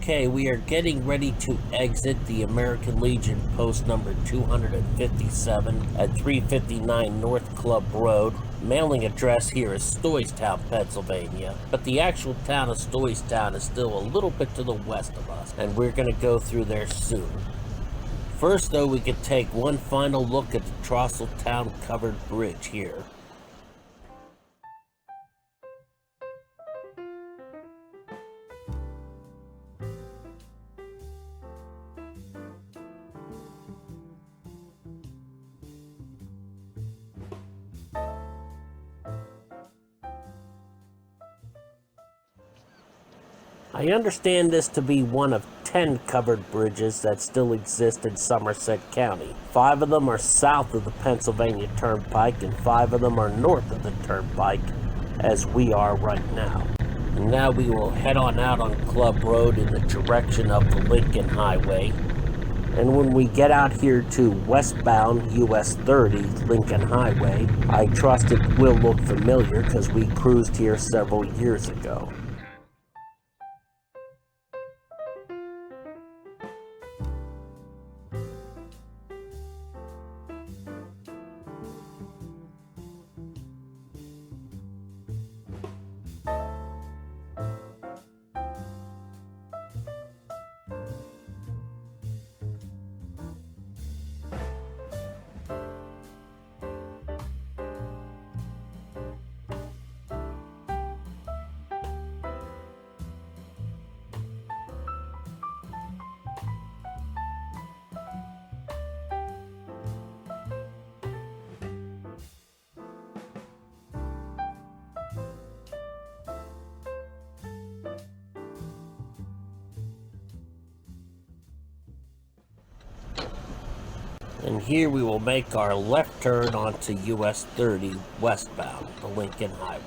Okay, we are getting ready to exit the American Legion post number 257 at 359 North Club Road. Mailing address here is Stoystown, Pennsylvania, but the actual town of Stoystown is still a little bit to the west of us, and we're going to go through there soon. First, though, we could take one final look at the Trosseltown covered bridge here. I understand this to be one of 10 covered bridges that still exist in Somerset County. 5 of them are south of the Pennsylvania Turnpike and 5 of them are north of the Turnpike, as we are right now. And now we will head on out on Club Road in the direction of the Lincoln Highway. And when we get out here to westbound US 30 Lincoln Highway, I trust it will look familiar because we cruised here several years ago. And here we will make our left turn onto US 30 westbound, the Lincoln Highway.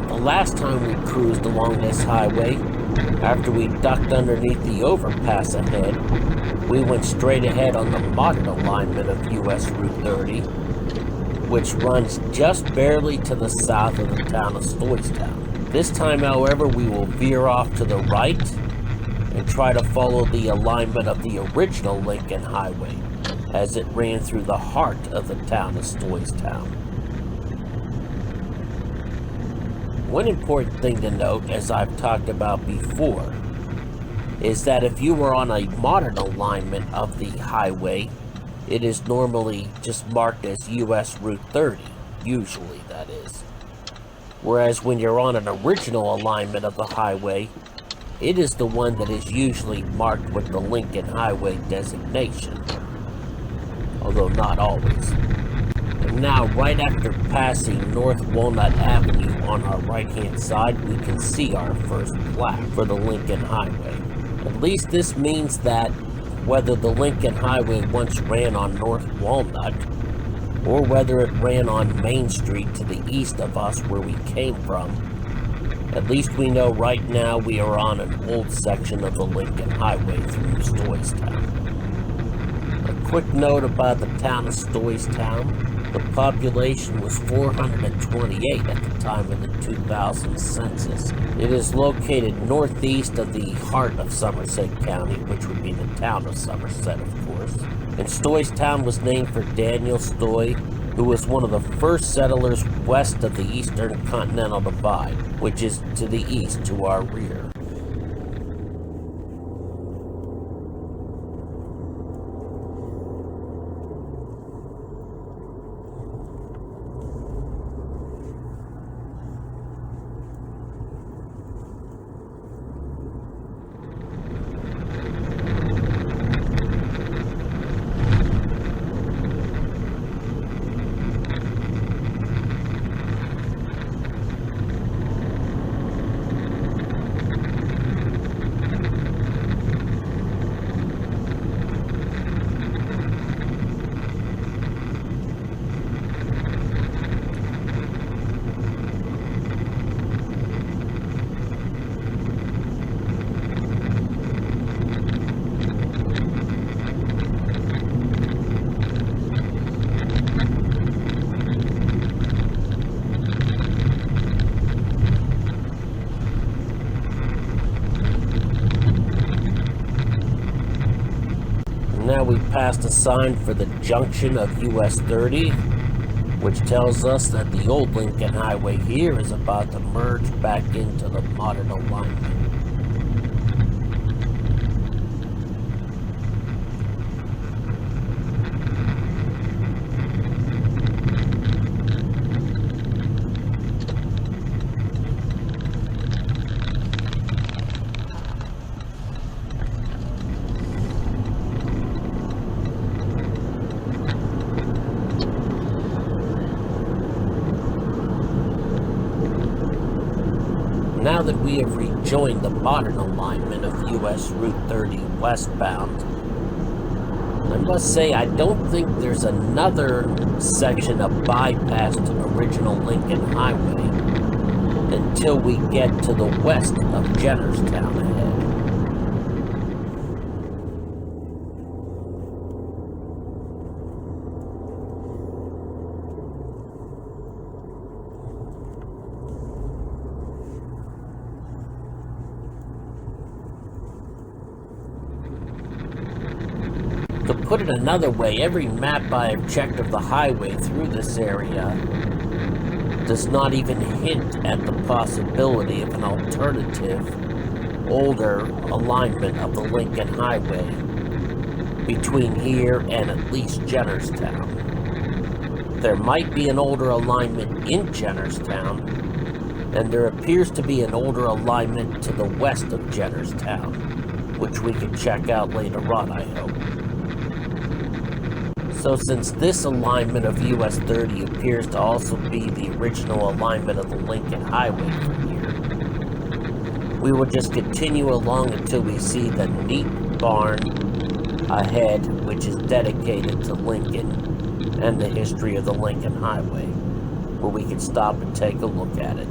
The last time we cruised along this highway, after we ducked underneath the overpass ahead, we went straight ahead on the modern alignment of US Route 30, which runs just barely to the south of the town of Stoystown. This time, however, we will veer off to the right and try to follow the alignment of the original Lincoln Highway as it ran through the heart of the town of Stoystown. One important thing to note, as I've talked about before, is that if you were on a modern alignment of the highway, it is normally just marked as US Route 30, usually that is. Whereas when you're on an original alignment of the highway, it is the one that is usually marked with the Lincoln Highway designation, although not always. And now, right after passing North Walnut Avenue on our right-hand side, we can see our first plaque for the Lincoln Highway. At least this means that whether the Lincoln Highway once ran on North Walnut, or whether it ran on Main Street to the east of us where we came from, at least we know right now we are on an old section of the Lincoln Highway through Stoystown. A quick note about the town of Stoystown. The population was 428 at the time of the 2000 census. It is located northeast of the heart of Somerset County, which would be the town of Somerset, of course. And Stoystown was named for Daniel Stoy, who was one of the first settlers west of the Eastern Continental Divide, which is to the east to our rear. Now we passed a sign for the junction of US 30, which tells us that the old Lincoln Highway here is about to merge back into the modern alignment. Now that we have rejoined the modern alignment of US Route 30 westbound, I must say I don't think there's another section of bypass to original Lincoln Highway until we get to the west of Jennerstown ahead. To put it another way, every map I have checked of the highway through this area does not even hint at the possibility of an alternative, older alignment of the Lincoln Highway between here and at least Jennerstown. There might be an older alignment in Jennerstown, and there appears to be an older alignment to the west of Jennerstown, which we can check out later on, I hope. So since this alignment of US 30 appears to also be the original alignment of the Lincoln Highway from here, we will just continue along until we see the neat barn ahead, which is dedicated to Lincoln and the history of the Lincoln Highway, where we can stop and take a look at it.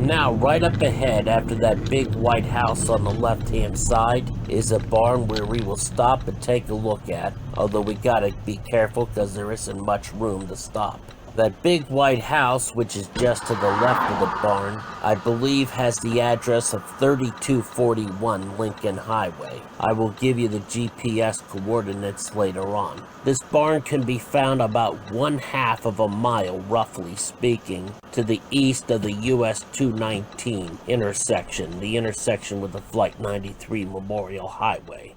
Now, right up ahead, after that big white house on the left-hand side, is a barn where we will stop and take a look at, although we gotta be careful because there isn't much room to stop. That big white house, which is just to the left of the barn, I believe has the address of 3241 Lincoln Highway. I will give you the GPS coordinates later on. This barn can be found about 1/2 of a mile, roughly speaking, to the east of the US 219 intersection, the intersection with the Flight 93 Memorial Highway.